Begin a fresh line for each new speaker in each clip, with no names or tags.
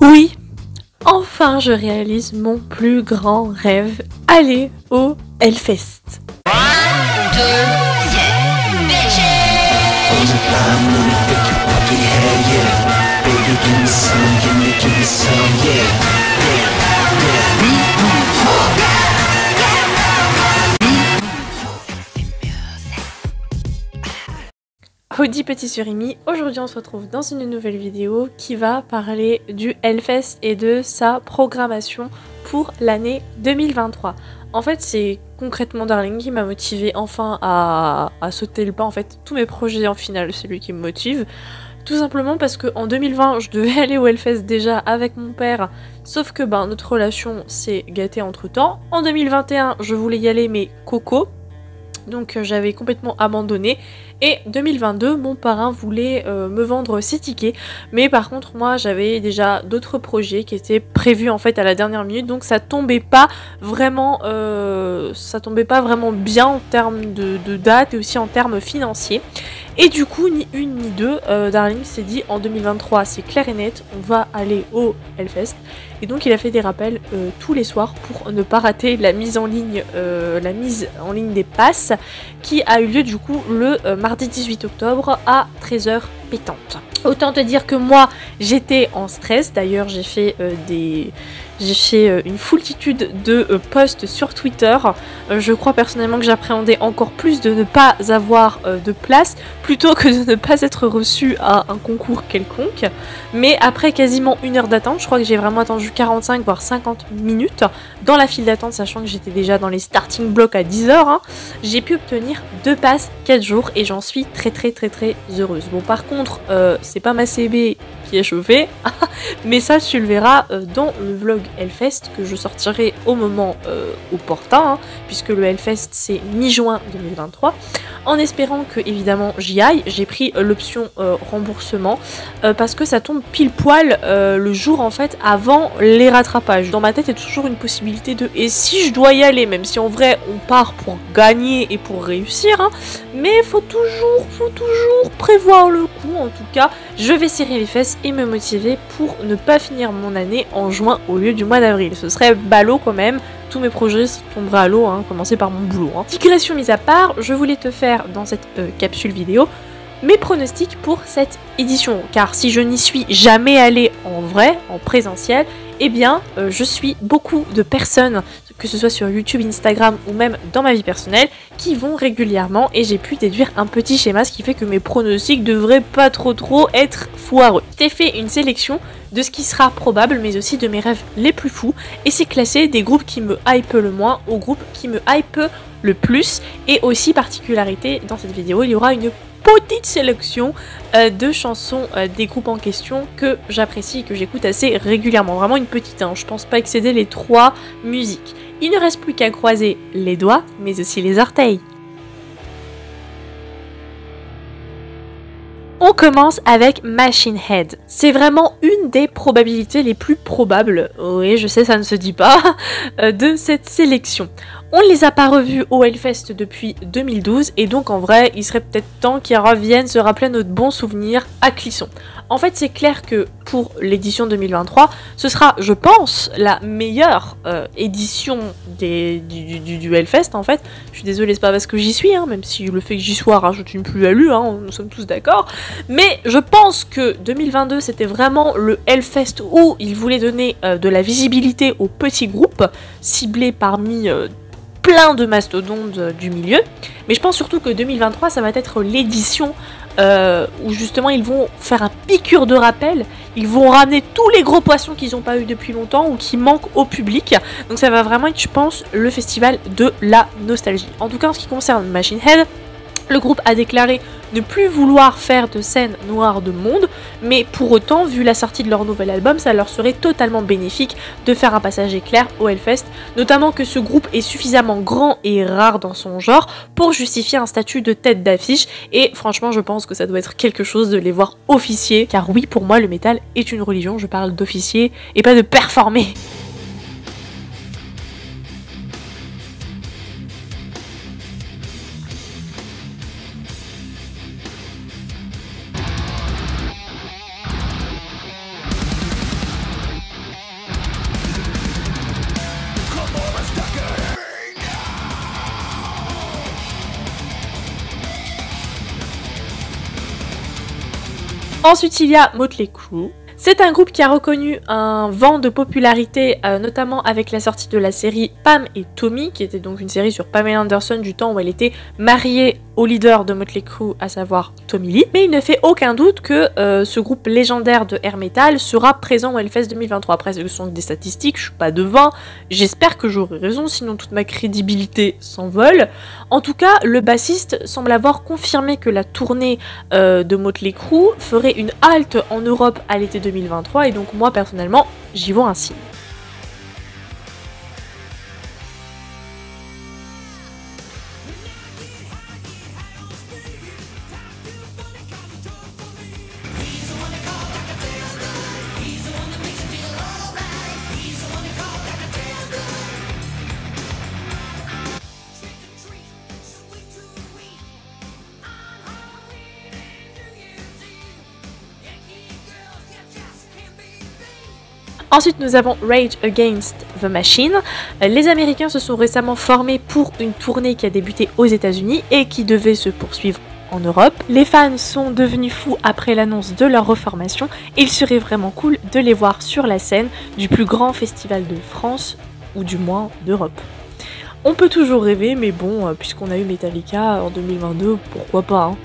Oui, enfin je réalise mon plus grand rêve, aller au Hellfest. Howdy petit surimi, aujourd'hui on se retrouve dans une nouvelle vidéo qui va parler du Hellfest et de sa programmation pour l'année 2023. En fait c'est concrètement Darling qui m'a motivé enfin à sauter le pas. En fait tous mes projets en finale c'est lui qui me motive. Tout simplement parce qu'en 2020 je devais aller au Hellfest déjà avec mon père, sauf que notre relation s'est gâtée entre temps. En 2021 je voulais y aller mais coco. Donc j'avais complètement abandonné, et 2022 mon parrain voulait me vendre ses tickets, mais par contre moi j'avais déjà d'autres projets qui étaient prévus en fait à la dernière minute, donc ça tombait pas vraiment bien en termes de date et aussi en termes financiers. Et du coup, ni une ni deux, Darling s'est dit en 2023 c'est clair et net, on va aller au Hellfest. Et donc il a fait des rappels tous les soirs pour ne pas rater la mise en ligne des passes, qui a eu lieu du coup le mardi 18 octobre à 13h pétante. Autant te dire que moi j'étais en stress. D'ailleurs j'ai fait une foultitude de posts sur Twitter. Je crois personnellement que j'appréhendais encore plus de ne pas avoir de place plutôt que de ne pas être reçue à un concours quelconque. Mais après quasiment une heure d'attente, je crois que j'ai vraiment attendu 45 voire 50 minutes dans la file d'attente, sachant que j'étais déjà dans les starting blocks à 10h, j'ai pu obtenir 2 passes 4 jours et j'en suis très heureuse. Bon par contre c'est pas ma CB qui est chauffée, mais ça tu le verras dans le vlog Hellfest que je sortirai au moment opportun, puisque le Hellfest c'est mi-juin 2023, en espérant que évidemment j'y aille. J'ai pris l'option remboursement parce que ça tombe pile poil le jour en fait avant les rattrapages. Dans ma tête il y a toujours une possibilité de et si je dois y aller, même si en vrai on part pour gagner et pour réussir, mais faut toujours prévoir le coup. En tout cas je vais serrer les fesses et me motiver pour ne pas finir mon année en juin au lieu du mois d'avril. Ce serait ballot quand même, tous mes projets tomberaient à l'eau, commencer par mon boulot. Digression mise à part, je voulais te faire dans cette capsule vidéo mes pronostics pour cette édition, car si je n'y suis jamais allée en vrai, en présentiel, eh bien je suis beaucoup de personnes, que ce soit sur YouTube, Instagram ou même dans ma vie personnelle, qui vont régulièrement, et j'ai pu déduire un petit schéma, ce qui fait que mes pronostics devraient pas trop être foireux. J'ai fait une sélection de ce qui sera probable, mais aussi de mes rêves les plus fous, et c'est classé des groupes qui me hype le moins aux groupes qui me hype le plus. Et aussi particularité dans cette vidéo, il y aura une petite sélection de chansons des groupes en question que j'apprécie et que j'écoute assez régulièrement. Vraiment une petite, je pense pas excéder les 3 musiques. Il ne reste plus qu'à croiser les doigts, mais aussi les orteils. On commence avec Machine Head. C'est vraiment une des probabilités les plus probables, oui je sais ça ne se dit pas, de cette sélection. On ne les a pas revus au Hellfest depuis 2012 et donc en vrai il serait peut-être temps qu'ils reviennent se rappeler notre bon souvenir à Clisson. En fait c'est clair que pour l'édition 2023 ce sera je pense la meilleure édition du Hellfest en fait. Je suis désolée c'est pas parce que j'y suis, même si le fait que j'y sois rajoute une plus-value, nous sommes tous d'accord. Mais je pense que 2022 c'était vraiment le Hellfest où ils voulaient donner de la visibilité aux petits groupes ciblés parmi plein de mastodontes du milieu, mais je pense surtout que 2023 ça va être l'édition où justement ils vont faire un piqûre de rappel, ils vont ramener tous les gros poissons qu'ils n'ont pas eu depuis longtemps ou qui manquent au public, donc ça va vraiment être je pense le festival de la nostalgie. En tout cas en ce qui concerne Machine Head, le groupe a déclaré ne plus vouloir faire de scène noire de monde, mais pour autant, vu la sortie de leur nouvel album, ça leur serait totalement bénéfique de faire un passage éclair au Hellfest, notamment que ce groupe est suffisamment grand et rare dans son genre pour justifier un statut de tête d'affiche, et franchement je pense que ça doit être quelque chose de les voir officier, car oui pour moi le métal est une religion, je parle d'officier et pas de performer. Ensuite, il y a Motley Crue. C'est un groupe qui a reconnu un vent de popularité, notamment avec la sortie de la série Pam et Tommy, qui était donc une série sur Pamela Anderson du temps où elle était mariée au leader de Motley Crue, à savoir Tommy Lee. Mais il ne fait aucun doute que ce groupe légendaire de hair metal sera présent au Hellfest 2023. Après, ce sont des statistiques, je suis pas devin, j'espère que j'aurai raison, sinon toute ma crédibilité s'envole. En tout cas, le bassiste semble avoir confirmé que la tournée de Motley Crue ferait une halte en Europe à l'été 2023 et donc moi personnellement j'y vois un signe. Ensuite, nous avons Rage Against the Machine. Les Américains se sont récemment formés pour une tournée qui a débuté aux États-Unis et qui devait se poursuivre en Europe. Les fans sont devenus fous après l'annonce de leur reformation et il serait vraiment cool de les voir sur la scène du plus grand festival de France, ou du moins d'Europe. On peut toujours rêver, mais bon, puisqu'on a eu Metallica en 2022, pourquoi pas, hein.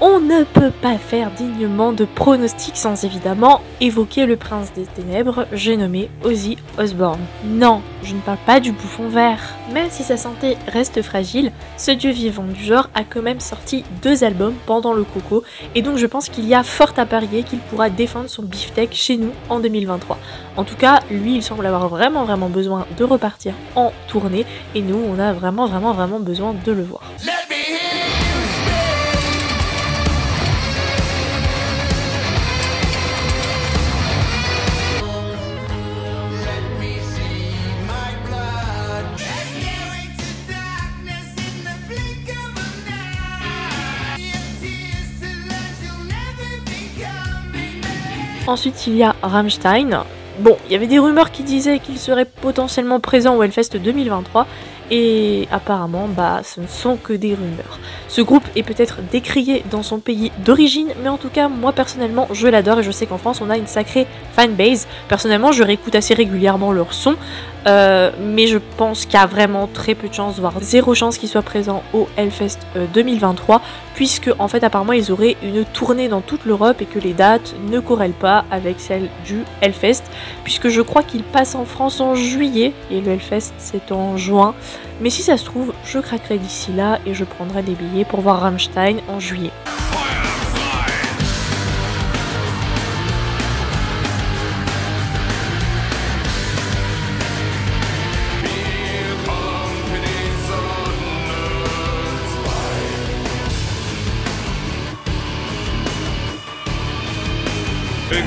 On ne peut pas faire dignement de pronostic sans évidemment évoquer le prince des ténèbres, j'ai nommé Ozzy Osbourne. Non, je ne parle pas du bouffon vert. Même si sa santé reste fragile, ce dieu vivant du genre a quand même sorti 2 albums pendant le Coco, et donc je pense qu'il y a fort à parier qu'il pourra défendre son beefsteak chez nous en 2023. En tout cas, lui il semble avoir vraiment besoin de repartir en tournée, et nous on a vraiment besoin de le voir. Ensuite, il y a Rammstein. Bon, il y avait des rumeurs qui disaient qu'il serait potentiellement présent au Hellfest 2023 et apparemment, ce ne sont que des rumeurs. Ce groupe est peut-être décrié dans son pays d'origine, mais en tout cas, moi personnellement, je l'adore et je sais qu'en France, on a une sacrée fanbase. Personnellement, je réécoute assez régulièrement leur son, mais je pense qu'il y a vraiment très peu de chances, voire 0 chance qu'ils soient présents au Hellfest 2023, puisque en fait, apparemment, ils auraient une tournée dans toute l'Europe et que les dates ne corrèlent pas avec celles du Hellfest, puisque je crois qu'ils passent en France en juillet et le Hellfest c'est en juin. Mais si ça se trouve, je craquerai d'ici là et je prendrai des billets pour voir Rammstein en juillet.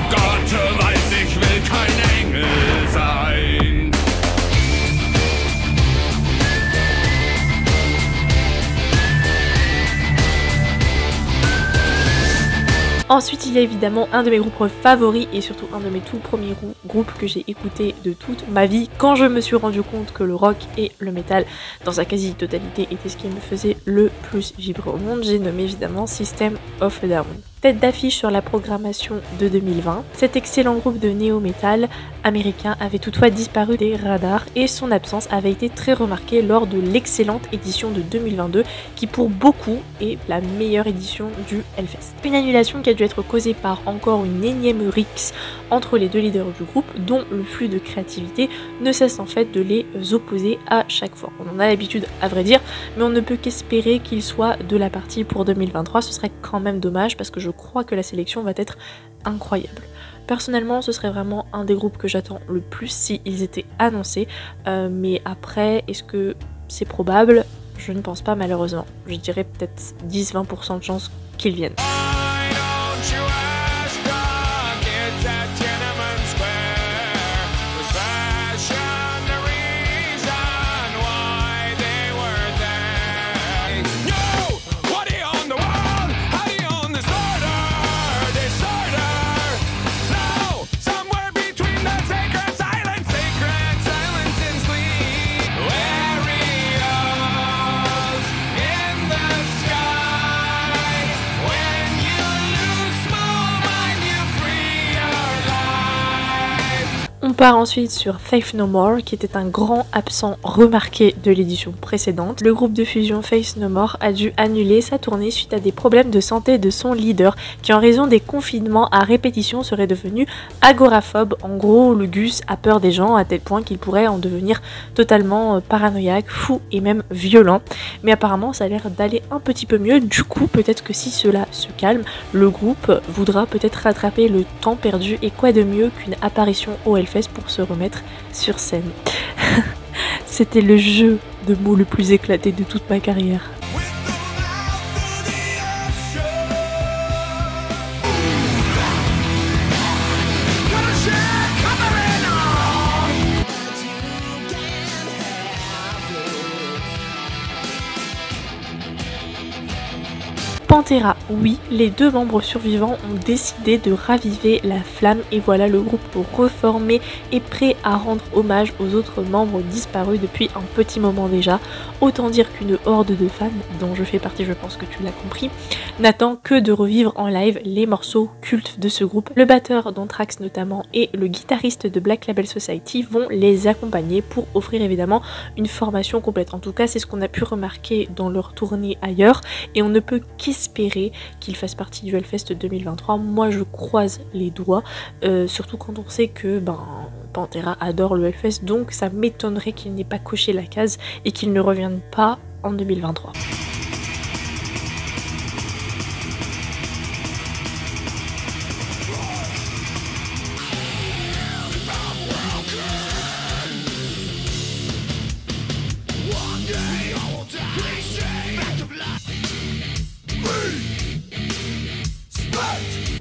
Gott weiß, ich will kein Engel sein.
Ensuite, il y a évidemment un de mes groupes favoris et surtout un de mes tout premiers groupes que j'ai écouté de toute ma vie quand je me suis rendu compte que le rock et le métal dans sa quasi-totalité était ce qui me faisait le plus vibrer au monde. J'ai nommé évidemment System of a Down. Tête d'affiche sur la programmation de 2020, cet excellent groupe de néo-metal américain avait toutefois disparu des radars et son absence avait été très remarquée lors de l'excellente édition de 2022 qui pour beaucoup est la meilleure édition du Hellfest. Une annulation qui a dû être causée par encore une énième rixe entre les deux leaders du groupe dont le flux de créativité ne cesse en fait de les opposer à chaque fois. On en a l'habitude à vrai dire, mais on ne peut qu'espérer qu'ils soient de la partie pour 2023, ce serait quand même dommage parce que je crois que la sélection va être incroyable. Personnellement, ce serait vraiment un des groupes que j'attends le plus s'ils étaient annoncés, mais après, est-ce que c'est probable? Je ne pense pas malheureusement. Je dirais peut-être 10-20% de chance qu'ils viennent. part ensuite sur Faith No More, qui était un grand absent remarqué de l'édition précédente. Le groupe de fusion Faith No More a dû annuler sa tournée suite à des problèmes de santé de son leader, qui en raison des confinements à répétition serait devenu agoraphobe. En gros, le Gus a peur des gens à tel point qu'il pourrait en devenir totalement paranoïaque, fou et même violent. Mais apparemment ça a l'air d'aller un petit peu mieux, du coup peut-être que si cela se calme, le groupe voudra peut-être rattraper le temps perdu, et quoi de mieux qu'une apparition au Hellfest pour se remettre sur scène. C'était le jeu de mots le plus éclaté de toute ma carrière. Pantera, oui, les 2 membres survivants ont décidé de raviver la flamme et voilà le groupe reformé et prêt à rendre hommage aux autres membres disparus depuis un petit moment déjà. Autant dire qu'une horde de fans, dont je fais partie, je pense que tu l'as compris, n'attend que de revivre en live les morceaux cultes de ce groupe. Le batteur d'Anthrax notamment et le guitariste de Black Label Society vont les accompagner pour offrir évidemment une formation complète. En tout cas, c'est ce qu'on a pu remarquer dans leur tournée ailleurs et on ne peut qu'espérer qu'ils fassent partie du Hellfest 2023. Moi, je croise les doigts, surtout quand on sait que Pantera adore le Hellfest, donc ça m'étonnerait qu'il n'ait pas coché la case et qu'il ne revienne pas en 2023.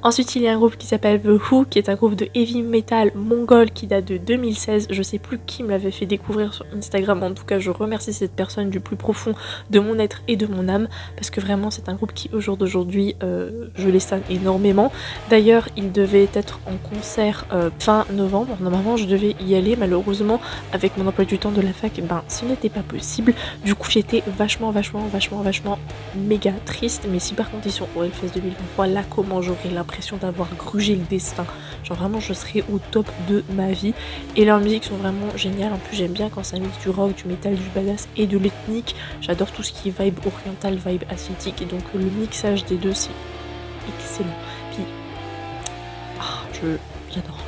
Ensuite, il y a un groupe qui s'appelle The Who, qui est un groupe de heavy metal mongol qui date de 2016. Je sais plus qui me l'avait fait découvrir sur Instagram. En tout cas, je remercie cette personne du plus profond de mon être et de mon âme, parce que vraiment, c'est un groupe qui, au jour d'aujourd'hui, je les stan énormément. D'ailleurs, il devait être en concert fin novembre. Normalement, je devais y aller. Malheureusement, avec mon emploi du temps de la fac, ce n'était pas possible. Du coup, j'étais vachement méga triste. Mais si par contre ils sont au Hellfest 2023, là, comment j'aurais l'impression d'avoir grugé le destin. Genre vraiment, je serais au top de ma vie. Et leurs musiques sont vraiment géniales. En plus, j'aime bien quand ça mixe du rock, du métal, du badass et de l'ethnique. J'adore tout ce qui est vibe oriental, vibe asiatique. Et donc le mixage des deux, c'est excellent. Puis, j'adore.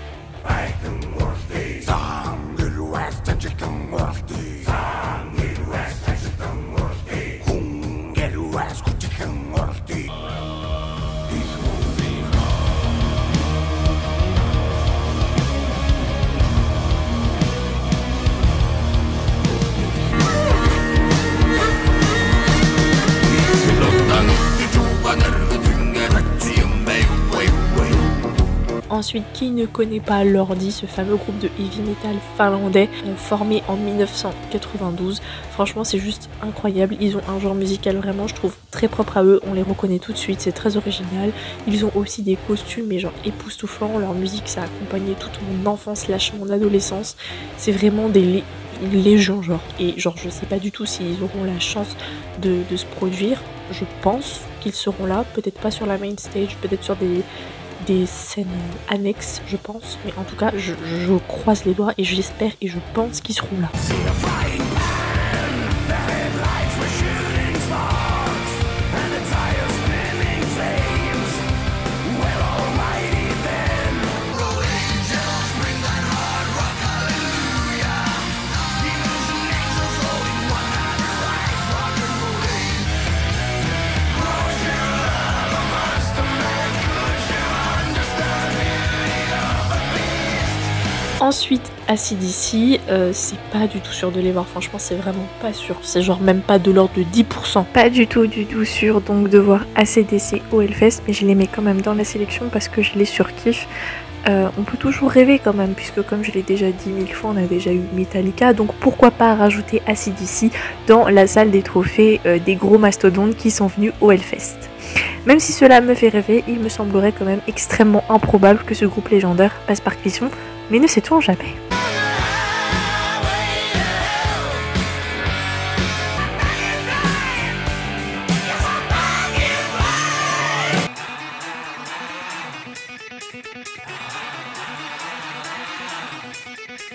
Ensuite, qui ne connaît pas Lordi, ce fameux groupe de heavy metal finlandais formé en 1992. Franchement, c'est juste incroyable. Ils ont un genre musical vraiment, je trouve, très propre à eux. On les reconnaît tout de suite, c'est très original. Ils ont aussi des costumes, mais genre époustouflants. Leur musique, ça a accompagné toute mon enfance, mon adolescence. C'est vraiment des légions, genre. Et genre, je sais pas du tout s'ils auront la chance de se produire. Je pense qu'ils seront là, peut-être pas sur la main stage, peut-être sur des scènes annexes, je pense, mais en tout cas je croise les doigts et j'espère et je pense qu'ils seront là. Ensuite, AC/DC, c'est pas du tout sûr de les voir, franchement c'est vraiment pas sûr, c'est genre même pas de l'ordre de 10%. Pas du tout sûr donc de voir AC/DC au Hellfest, mais je les mets quand même dans la sélection parce que je les surkiffe. On peut toujours rêver quand même, puisque comme je l'ai déjà dit 1000 fois, on a déjà eu Metallica, donc pourquoi pas rajouter AC/DC dans la salle des trophées des gros mastodontes qui sont venus au Hellfest. Même si cela me fait rêver, il me semblerait quand même extrêmement improbable que ce groupe légendaire passe par Clisson, mais ne sait-on jamais.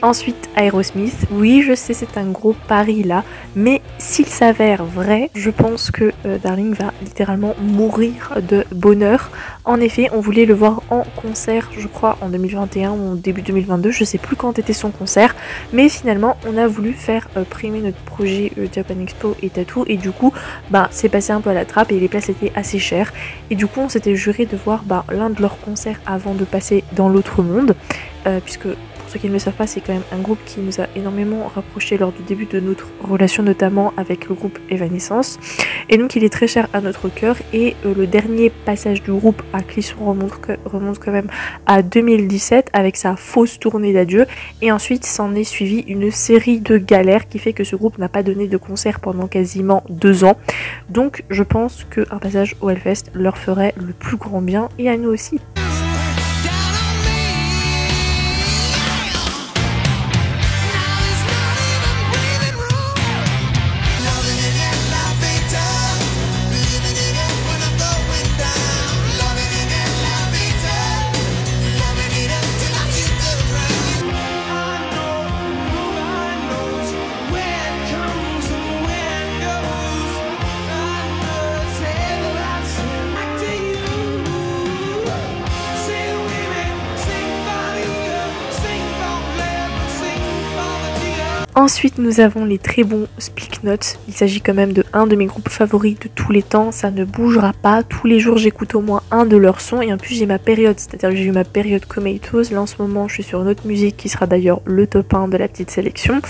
Ensuite, Aerosmith. Oui, je sais, c'est un gros pari là, mais s'il s'avère vrai, je pense que Darling va littéralement mourir de bonheur. En effet, on voulait le voir en concert, je crois, en 2021 ou début 2022, je sais plus quand était son concert, mais finalement, on a voulu faire primer notre projet Japan Expo et Tattoo, et du coup, c'est passé un peu à la trappe et les places étaient assez chères. Et du coup, on s'était juré de voir l'un de leurs concerts avant de passer dans l'autre monde, puisque pour ceux qui ne le savent pas, c'est quand même un groupe qui nous a énormément rapprochés lors du début de notre relation, notamment avec le groupe Evanescence. Et donc il est très cher à notre cœur, et le dernier passage du groupe à Clisson remonte quand même à 2017 avec sa fausse tournée d'adieu. Et ensuite s'en est suivi une série de galères qui fait que ce groupe n'a pas donné de concert pendant quasiment 2 ans. Donc je pense qu'un passage au Hellfest leur ferait le plus grand bien, et à nous aussi. Ensuite, nous avons les très bons Slipknot. Il s'agit quand même de un de mes groupes favoris de tous les temps. Ça ne bougera pas. Tous les jours, j'écoute au moins un de leurs sons. Et en plus, j'ai ma période. C'est-à-dire que j'ai eu ma période Comatose. Là, en ce moment, je suis sur une autre musique qui sera d'ailleurs le top 1 de la petite sélection.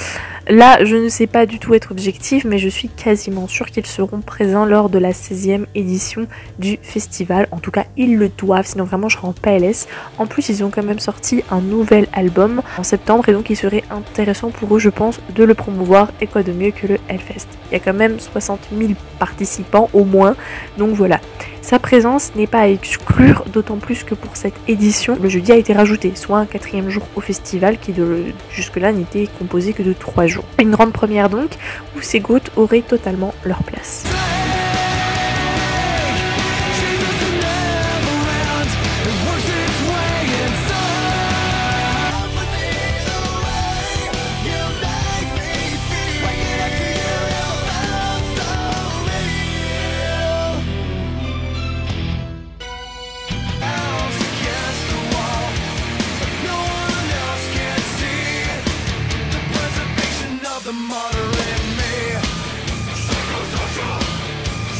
Là, je ne sais pas du tout être objective, mais je suis quasiment sûre qu'ils seront présents lors de la 16e édition du festival. En tout cas, ils le doivent. Sinon, vraiment, je serai en PLS. En plus, ils ont quand même sorti un nouvel album en septembre. Et donc, il serait intéressant pour eux, je pense, de le promouvoir, et quoi de mieux que le Hellfest. Il y a quand même 60 000 participants au moins, donc voilà. Sa présence n'est pas à exclure, d'autant plus que pour cette édition, le jeudi a été rajouté, soit un 4e jour au festival qui jusque-là n'était composé que de 3 jours. Une grande première donc, où ces gouttes auraient totalement leur place.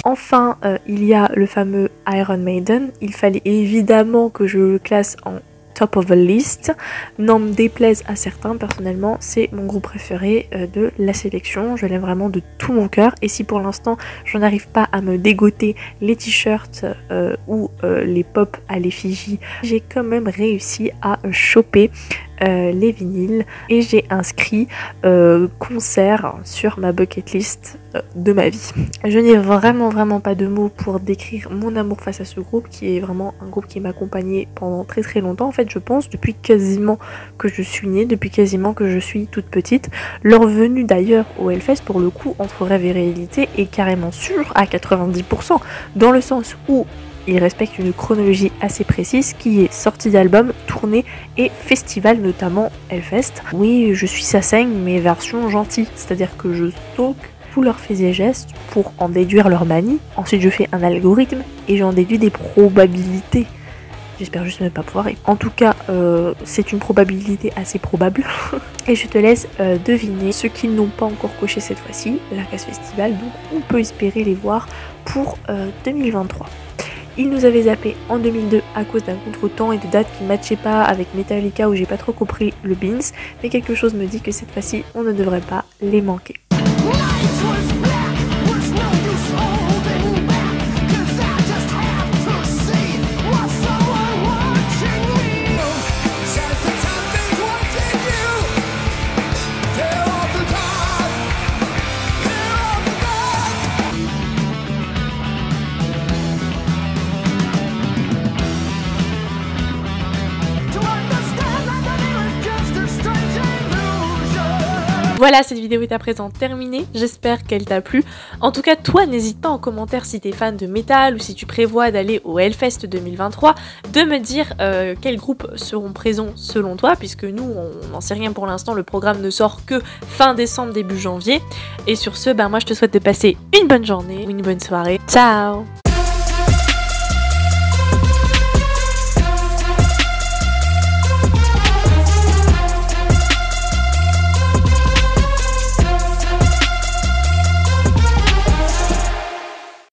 Enfin, il y a le fameux Iron Maiden. Il fallait évidemment que je le classe en top of the list. N'en me déplaise à certains, personnellement, c'est mon groupe préféré de la sélection. Je l'aime vraiment de tout mon cœur. Et si pour l'instant, je n'arrive pas à me dégoter les t-shirts ou les pop à l'effigie, j'ai quand même réussi à choper les vinyles, et j'ai inscrit concert sur ma bucket list de ma vie. Je n'ai vraiment pas de mots pour décrire mon amour face à ce groupe, qui est vraiment un groupe qui m'a accompagnée pendant très longtemps. En fait, je pense depuis quasiment que je suis née, depuis quasiment que je suis toute petite. Leur venue d'ailleurs au Hellfest, pour le coup, entre rêve et réalité, est carrément sûre à 90%, dans le sens où il respecte une chronologie assez précise qui est sortie d'album, tournée et festival, notamment Hellfest. Oui, je suis Sassaigne, mais version gentille, c'est-à-dire que je stalk tous leurs faits et gestes pour en déduire leur manie. Ensuite, je fais un algorithme et j'en déduis des probabilités. J'espère juste ne pas foirer. En tout cas, c'est une probabilité assez probable. Et je te laisse deviner ceux qui n'ont pas encore coché cette fois-ci la case festival. Donc, on peut espérer les voir pour 2023. Ils nous avaient zappé en 2002 à cause d'un contretemps et de dates qui ne matchaient pas avec Metallica, où j'ai pas trop compris le beans, mais quelque chose me dit que cette fois-ci on ne devrait pas les manquer. Voilà, cette vidéo est à présent terminée, j'espère qu'elle t'a plu. En tout cas, toi, n'hésite pas en commentaire si t'es fan de métal ou si tu prévois d'aller au Hellfest 2023, de me dire quels groupes seront présents selon toi, puisque nous, on n'en sait rien pour l'instant, le programme ne sort que fin décembre, début janvier. Et sur ce, moi je te souhaite de passer une bonne journée ou une bonne soirée. Ciao!